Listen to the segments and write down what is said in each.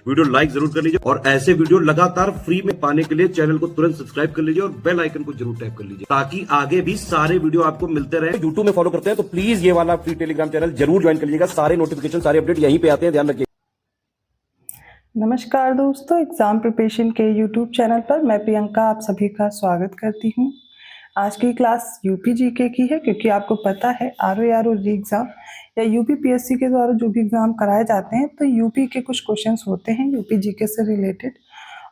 Video like जरूर कर लीजिए और ऐसे वीडियो लगातार फ्री में पाने के लिए चैनल को तुरंत सब्सक्राइब कर लीजिए और बेल आइकन को जरूर टैप कर लीजिए ताकि आगे भी सारे वीडियो आपको मिलते रहे। यूट्यूब में फॉलो करते हैं तो प्लीज ये वाला फ्री टेलीग्राम चैनल जरूर ज्वाइन कर लीजिएगा। सारे नोटिफिकेशन सारे अपडेट यहीं पे आते हैं, ध्यान रखिए। नमस्कार दोस्तों, एग्ज़ाम प्रिपरेशन के यूट्यूब चैनल पर मैं प्रियंका आप सभी का स्वागत करती हूं। आज की क्लास यूपी जीके की है क्योंकि आपको पता है आरओ री एग्ज़ाम या यूपी पीएससी के द्वारा जो भी एग्ज़ाम कराए जाते हैं तो यूपी के कुछ क्वेश्चंस होते हैं यूपी जीके से रिलेटेड,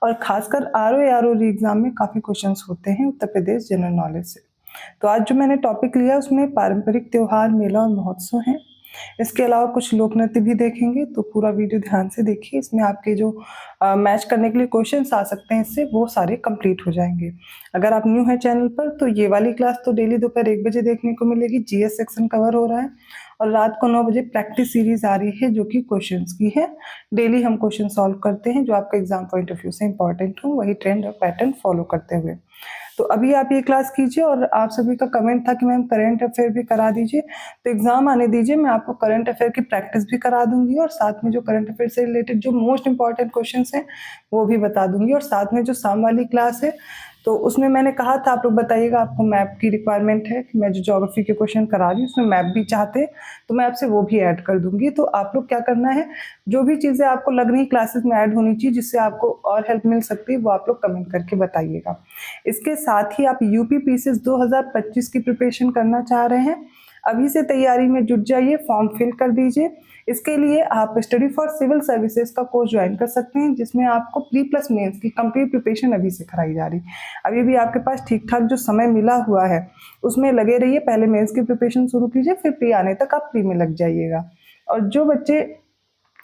और ख़ासकर आरओ री एग्ज़ाम में काफ़ी क्वेश्चंस होते हैं उत्तर प्रदेश जनरल नॉलेज से। तो आज जो मैंने टॉपिक लिया उसमें पारंपरिक त्यौहार, मेला और महोत्सव हैं। इसके अलावा कुछ लोक नृत्य भी देखेंगे, तो पूरा वीडियो ध्यान से देखिए। इसमें आपके जो मैच करने के लिए क्वेश्चंस आ सकते हैं इससे वो सारे कंप्लीट हो जाएंगे। अगर आप न्यू है चैनल पर तो ये वाली क्लास तो डेली दोपहर 1 बजे देखने को मिलेगी। जीएस सेक्शन कवर हो रहा है और रात को 9 बजे प्रैक्टिस सीरीज आ रही है जो कि क्वेश्चंस की है। डेली हम क्वेश्चन सॉल्व करते हैं जो आपका एग्जाम पॉइंट ऑफ व्यू से इंपॉर्टेंट हो, वही ट्रेंड और पैटर्न फॉलो करते हुए। तो अभी आप ये क्लास कीजिए और आप सभी का कमेंट था कि मैम करंट अफेयर भी करा दीजिए, तो एग्जाम आने दीजिए, मैं आपको करंट अफेयर की प्रैक्टिस भी करा दूंगी और साथ में जो करंट अफेयर से रिलेटेड जो मोस्ट इंपॉर्टेंट क्वेश्चंस हैं वो भी बता दूंगी। और साथ में जो शाम वाली क्लास है तो उसमें मैंने कहा था आप लोग बताइएगा आपको मैप की रिक्वायरमेंट है कि मैं जो ज्योग्राफी के क्वेश्चन करा रही हूँ उसमें मैप भी चाहते हैं तो मैं आपसे वो भी ऐड कर दूंगी। तो आप लोग क्या करना है, जो भी चीज़ें आपको लग रही क्लासेस में ऐड होनी चाहिए जिससे आपको और हेल्प मिल सकती है वो आप लोग कमेंट करके बताइएगा। इसके साथ ही आप यूपी पीसीएस 2025 की प्रिपरेशन करना चाह रहे हैं, अभी से तैयारी में जुट जाइए, फॉर्म फिल कर दीजिए। इसके लिए आप स्टडी फॉर सिविल सर्विसेज का कोर्स ज्वाइन कर सकते हैं जिसमें आपको प्री प्लस मेंस की कंप्लीट प्रिपरेशन अभी से कराई जा रही। अभी भी आपके पास ठीक ठाक जो समय मिला हुआ है उसमें लगे रहिए, पहले मेंस की प्रिपरेशन शुरू कीजिए, फिर प्री आने तक आप प्री में लग जाइएगा। और जो बच्चे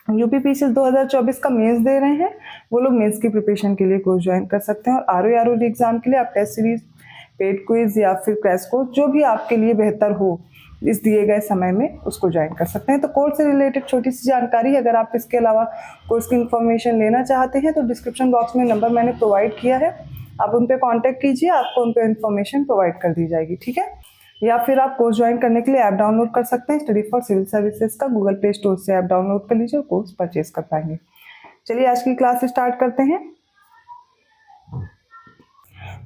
यूपी पीसीएस 2024 का मेंस दे रहे हैं वो लोग मेंस की प्रिपरेशन के लिए कोर्स ज्वाइन कर सकते हैं। और आरओ एग्जाम के लिए आप टेस्ट सीरीज, पेड क्विज या फिर क्रैश कोर्स जो भी आपके लिए बेहतर हो इस दिए गए समय में उसको ज्वाइन कर सकते हैं। तो कोर्स से रिलेटेड छोटी सी जानकारी, अगर आप इसके अलावा कोर्स की इन्फॉर्मेशन लेना चाहते हैं तो डिस्क्रिप्शन बॉक्स में नंबर मैंने प्रोवाइड किया है, आप उन पर कॉन्टैक्ट कीजिए, आपको उन पर इन्फॉर्मेशन प्रोवाइड कर दी जाएगी, ठीक है। या फिर आप कोर्स ज्वाइन करने के लिए ऐप डाउनलोड कर सकते हैं, स्टडी फॉर सिविल सर्विसेज का गूगल प्ले स्टोर से ऐप डाउनलोड कर लीजिए और कोर्स परचेज कर पाएंगे। चलिए आज की क्लास स्टार्ट करते हैं।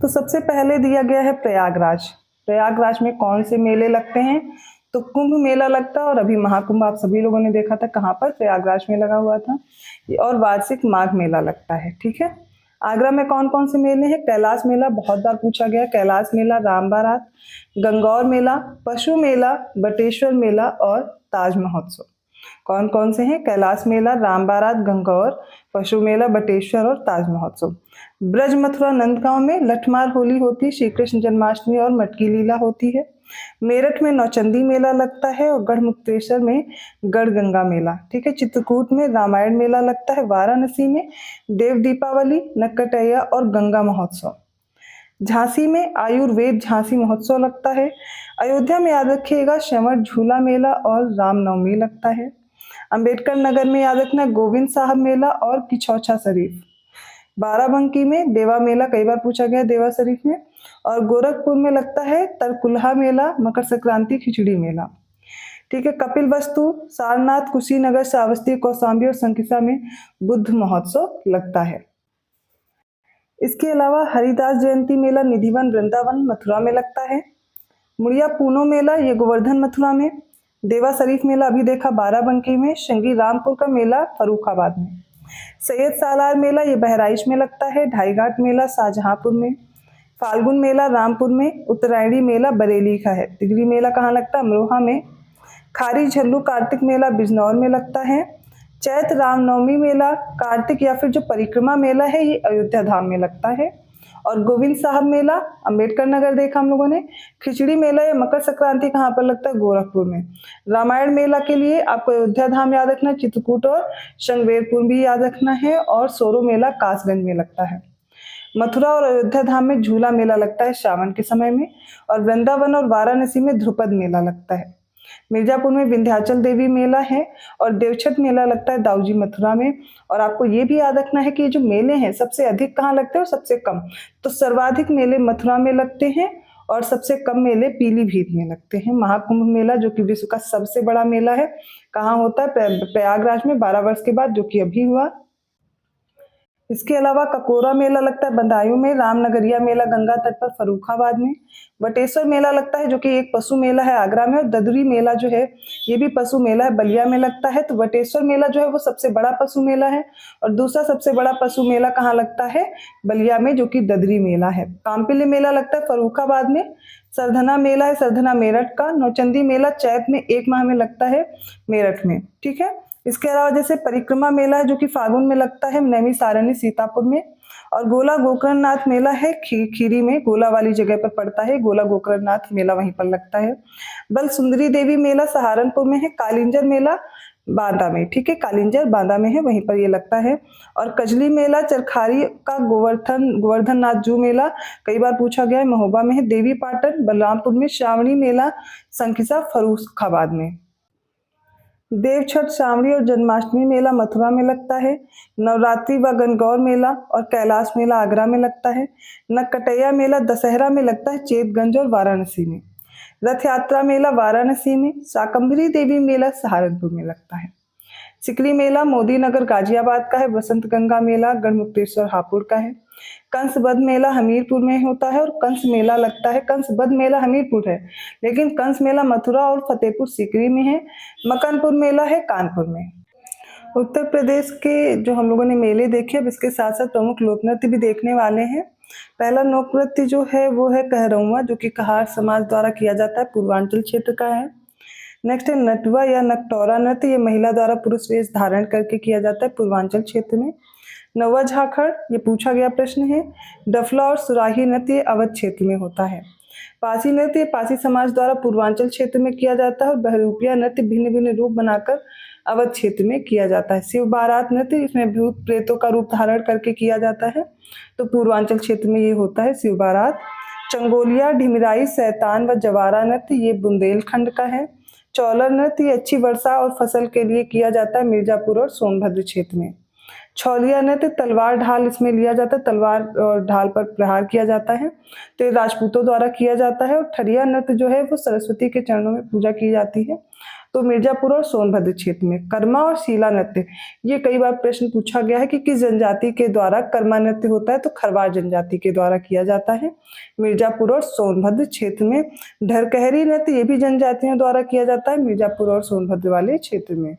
तो सबसे पहले दिया गया है प्रयागराज। प्रयागराज में कौन से मेले लगते हैं, तो कुंभ मेला लगता है और अभी महाकुंभ आप सभी लोगों ने देखा था कहाँ पर, प्रयागराज में लगा हुआ था। और वार्षिक माघ मेला लगता है, ठीक है। आगरा में कौन कौन से मेले हैं, कैलाश मेला बहुत बार पूछा गया, कैलाश मेला, राम बारात, गंगौर मेला, पशु मेला, बटेश्वर मेला और ताज महोत्सव। कौन कौन से हैं, कैलाश मेला, राम बारात, गंगौर, पशु मेला, बटेश्वर और ताज महोत्सव। ब्रज मथुरा नंदगांव में लठमार होली होती है, श्री कृष्ण जन्माष्टमी और मटकी लीला होती है। मेरठ में नौचंदी मेला लगता है और गढ़मुक्तेश्वर में गढ़ गंगा मेला, ठीक है। चित्रकूट में रामायण मेला लगता है, वाराणसी में देव दीपावली, नक्कटैया और गंगा महोत्सव। झांसी में आयुर्वेद झांसी महोत्सव लगता है। अयोध्या में याद रखिएगा श्रवण झूला मेला और रामनवमी लगता है। अंबेडकर नगर में याद रखना गोविंद साहब मेला और किछौछा शरीफ। बाराबंकी में देवा मेला, कई बार पूछा गया देवा शरीफ में। और गोरखपुर में लगता है तरकुलहा मेला, मकर संक्रांति खिचड़ी मेला, ठीक है। कपिल वस्तु, सारनाथ, कुशीनगर, श्रावस्ती, कौशाम्बी और संकिसा में बुद्ध महोत्सव लगता है। इसके अलावा हरिदास जयंती मेला निधिवन वृंदावन मथुरा में लगता है। मुड़िया पूनो मेला ये गोवर्धन मथुरा में। देवा शरीफ मेला अभी देखा बाराबंकी में। शंगी रामपुर का मेला फरुखाबाद में। सैयद सालार मेला ये बहराइच में लगता है। ढाईघाट मेला शाहजहांपुर में। फाल्गुन मेला रामपुर में। उत्तरायणी मेला बरेली का है। तिगरी मेला कहाँ लगता है, अमरोहा में। खारी झल्लू कार्तिक मेला बिजनौर में लगता है। चैत रामनवमी मेला कार्तिक या फिर जो परिक्रमा मेला है ये अयोध्या धाम में लगता है। और गोविंद साहब मेला अंबेडकर नगर देखा हम लोगों ने। खिचड़ी मेला या मकर संक्रांति कहाँ पर लगता है, गोरखपुर में। रामायण मेला के लिए आपको अयोध्या धाम याद रखना, चित्रकूट और शंगवेरपुर भी याद रखना है। और सोरो मेला कासगंज में लगता है। मथुरा और अयोध्या धाम में झूला मेला लगता है श्रावण के समय में। और वृंदावन और वाराणसी में ध्रुपद मेला लगता है। मिर्जापुर में विंध्याचल देवी मेला है और देवछठ मेला लगता है दाऊजी मथुरा में। और आपको ये भी याद रखना है कि ये जो मेले हैं सबसे अधिक कहाँ लगते हैं और सबसे कम, तो सर्वाधिक मेले मथुरा में लगते हैं और सबसे कम मेले पीलीभीत में लगते हैं। महाकुंभ मेला जो कि विश्व का सबसे बड़ा मेला है कहाँ होता है, प्रयागराज में 12 वर्ष के बाद, जो कि अभी हुआ। इसके अलावा ककोरा मेला लगता है बदायूं में, रामनगरिया मेला गंगा तट पर फर्रुखाबाद में, बटेश्वर मेला लगता है जो कि एक पशु मेला है आगरा में, और ददरी मेला जो है ये भी पशु मेला है बलिया में लगता है। तो बटेश्वर मेला जो है वो सबसे बड़ा पशु मेला है, और दूसरा सबसे बड़ा पशु मेला कहाँ लगता है, बलिया में, जो कि ददरी मेला है। कांपिल्य मेला लगता है फर्रुखाबाद में, सरधना मेला है सरधना मेरठ का, नौचंदी मेला चैत में 1 माह में लगता है मेरठ में, ठीक है। इसके अलावा जैसे परिक्रमा मेला है जो कि फागुन में लगता है नैमी सारणी सीतापुर में, और गोला गोकर्णनाथ मेला है खीरी में, गोला वाली जगह पर पड़ता है, गोला गोकर्णनाथ मेला वहीं पर लगता है। बल सुंदरी देवी मेला सहारनपुर में है, कालिंजर मेला बांदा में, ठीक है, कालिंजर बांदा में है, वहीं पर ये लगता है। और कजली मेला चरखारी का गोवर्धन नाथ जू मेला कई बार पूछा गया है, महोबा में है। देवी पाटन बलरामपुर में, श्रावणी मेला संकिसा फर्रुखाबाद में। देव छठ श्रावणी और जन्माष्टमी मेला मथुरा में लगता है। नवरात्रि व गणगौर मेला और कैलाश मेला आगरा में लगता है। नककटैया मेला दशहरा में लगता है चेतगंज और वाराणसी में। रथ यात्रा मेला वाराणसी में। शाकंभरी देवी मेला सहारनपुर में लगता है। सिकरी मेला मोदी नगर गाजियाबाद का है। बसंत गंगा मेला गढ़मुक्तेश्वर हापुड़ का है। कंस बध मेला हमीरपुर में होता है और कंस मेला लगता है। कंस बध मेला हमीरपुर है, लेकिन कंस मेला मथुरा और फतेहपुर सीकरी में है। मकनपुर मेला है कानपुर में। उत्तर प्रदेश के जो हम लोगों ने मेले देखे, अब इसके साथ साथ प्रमुख लोक नृत्य भी देखने वाले हैं। पहला लोक नृत्य जो है वो है कहरौआ, जो कि कहार समाज द्वारा किया जाता है, पूर्वांचल क्षेत्र का है। नेक्स्ट है नटवा या नकटोरा नृत्य, ये महिला द्वारा पुरुष वेश धारण करके किया जाता है पूर्वांचल क्षेत्र में। नौवा झाखड़, ये पूछा गया प्रश्न है। डफला और सुराही नृत्य अवध क्षेत्र में होता है। पासी नृत्य पासी समाज द्वारा पूर्वांचल क्षेत्र में किया जाता है, और बहरूपिया नृत्य भिन्न भिन्न रूप बनाकर अवध क्षेत्र में किया जाता है। शिव बारात नृत्य, इसमें भूत प्रेतों का रूप धारण करके किया जाता है, तो पूर्वांचल क्षेत्र में ये होता है शिव बारात। चंगोलिया, ढिमराई, शैतान व जवारा नृत्य, ये बुंदेलखंड का है। चौलर नृत्य अच्छी वर्षा और फसल के लिए किया जाता है मिर्जापुर और सोनभद्र क्षेत्र में। छौलिया नृत्य तलवार ढाल इसमें लिया जाता है, तलवार और ढाल पर प्रहार किया जाता है, तो ये राजपूतों द्वारा किया जाता है। और ठरिया नृत्य जो है वो सरस्वती के चरणों में पूजा की जाती है, तो मिर्जापुर और सोनभद्र क्षेत्र में। कर्मा और शीला नृत्य, ये कई बार प्रश्न पूछा गया है कि किस जनजाति के द्वारा कर्मा नृत्य होता है, तो खरवार जनजाति के द्वारा किया जाता है मिर्जापुर और सोनभद्र क्षेत्र में। ढरकहरी नृत्य ये भी जनजातियों द्वारा किया जाता है मिर्जापुर और सोनभद्र वाले क्षेत्र में।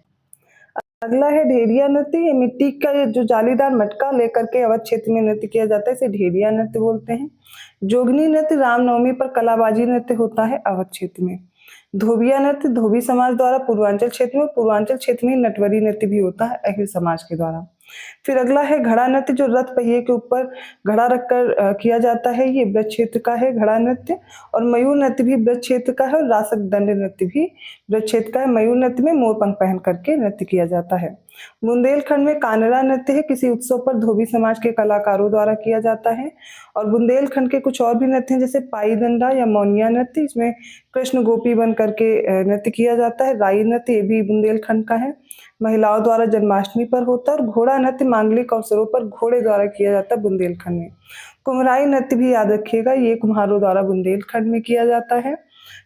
अगला है ढेरिया नृत्य, ये मिट्टी का जो जालीदार मटका लेकर के अवध क्षेत्र में नृत्य किया जाता है, इसे ढेरिया नृत्य बोलते हैं। जोगनी नृत्य रामनवमी पर कलाबाजी नृत्य होता है अवध क्षेत्र में। धोबिया नृत्य धोबी समाज द्वारा पूर्वांचल क्षेत्र में, पूर्वांचल क्षेत्र में नटवरी नृत्य भी होता है अहिर समाज के द्वारा। फिर अगला है घड़ा नृत्य, जो रथ पहिए के ऊपर घड़ा रखकर किया जाता है, ये ब्रज क्षेत्र का है घड़ा नृत्य। और मयूर नृत्य भी ब्रज क्षेत्र का है, और रासक दंड नृत्य भी ब्रज क्षेत्र का है। मयूर नृत्य में मोर पंख पहन करके नृत्य किया जाता है। बुंदेलखंड में कानरा नृत्य है, किसी उत्सव पर धोबी समाज के कलाकारों द्वारा किया जाता है। और बुंदेलखंड के कुछ और भी नृत्य हैं, जैसे पाई दंडा या मौनिया नृत्य, इसमें कृष्ण गोपी बन करके नृत्य किया जाता है। राई नृत्य ये भी बुंदेलखंड का है, महिलाओं द्वारा जन्माष्टमी पर होता है। और घोड़ा नृत्य मांगलिक अवसरों पर घोड़े द्वारा किया जाता है बुंदेलखंड में। कुम्हराई नृत्य भी याद रखिएगा, ये कुम्हारों द्वारा बुंदेलखंड में किया जाता है।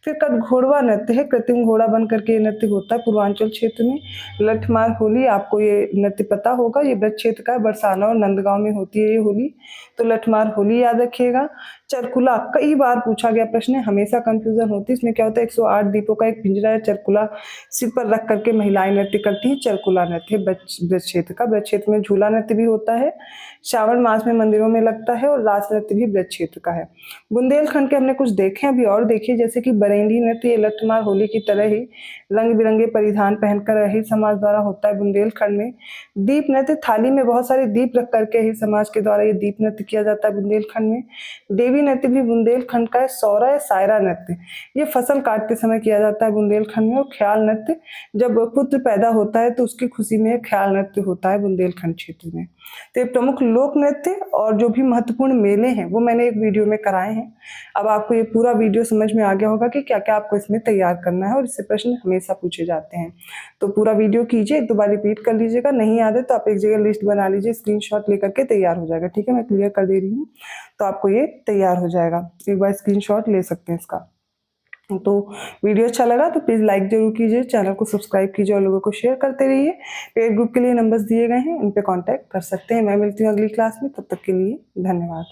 फिर कटघोड़वा नृत्य है, कृत्रिम घोड़ा बन करके ये नृत्य होता है पूर्वांचल क्षेत्र में। लठमार होली, आपको ये नृत्य पता होगा, ये ब्रज क्षेत्र का है, बरसाना और नंदगांव में होती है ये होली, तो लठमार होली याद रखिएगा। चरकुला कई बार पूछा गया प्रश्न है, हमेशा कंफ्यूजन होती है, इसमें क्या होता है 108 दीपों का एक पिंजरा है, चरकुला सिर पर रख करके महिलाएं नृत्य करती है, चरकुला नृत्य ब्रज क्षेत्र का। ब्रज क्षेत्र में झूला नृत्य भी होता है, श्रावण मास में मंदिरों में लगता है, और रास नृत्य भी ब्रज क्षेत्र का है। बुंदेलखंड के हमने कुछ देखे, अभी और देखिए, जैसे कि बरेंडी नृत्य, ये लठमार होली की तरह ही रंग बिरंगे परिधान पहनकर अहिर समाज द्वारा होता है बुंदेलखंड में। दीप नृत्य, थाली में बहुत सारे दीप रख करके अहिर समाज के द्वारा ये दीप नृत्य किया जाता है बुंदेलखंड में। देवी नृत्य भी बुंदेलखंड का है। सौरा या सायरा नृत्य, ये फसल काटते समय किया जाता है बुंदेलखंड में। और ख्याल नृत्य, जब पुत्र पैदा होता है तो उसकी खुशी में ख्याल नृत्य होता है बुंदेलखंड क्षेत्र में। तो ये प्रमुख लोक नृत्य और जो भी महत्वपूर्ण मेले हैं वो मैंने एक वीडियो में कराए हैं। अब आपको ये पूरा वीडियो समझ में आ गया होगा कि क्या क्या आपको इसमें तैयार करना है, और इससे प्रश्न हमेशा पूछे जाते हैं। तो पूरा वीडियो कीजिए, एक दो बार रिपीट कर लीजिएगा, नहीं याद है तो आप एक जगह लिस्ट बना लीजिए, स्क्रीनशॉट लेकर के तैयार हो जाएगा। ठीक है, मैं क्लियर कर दे रही हूँ, तो आपको ये तैयार हो जाएगा, एक बार स्क्रीनशॉट ले सकते हैं इसका। तो वीडियो अच्छा लगा तो प्लीज़ लाइक जरूर कीजिए, चैनल को सब्सक्राइब कीजिए और लोगों को शेयर करते रहिए। पेड ग्रुप के लिए नंबर्स दिए गए हैं, उन पे कांटेक्ट कर सकते हैं। मैं मिलती हूँ अगली क्लास में, तब तक के लिए धन्यवाद।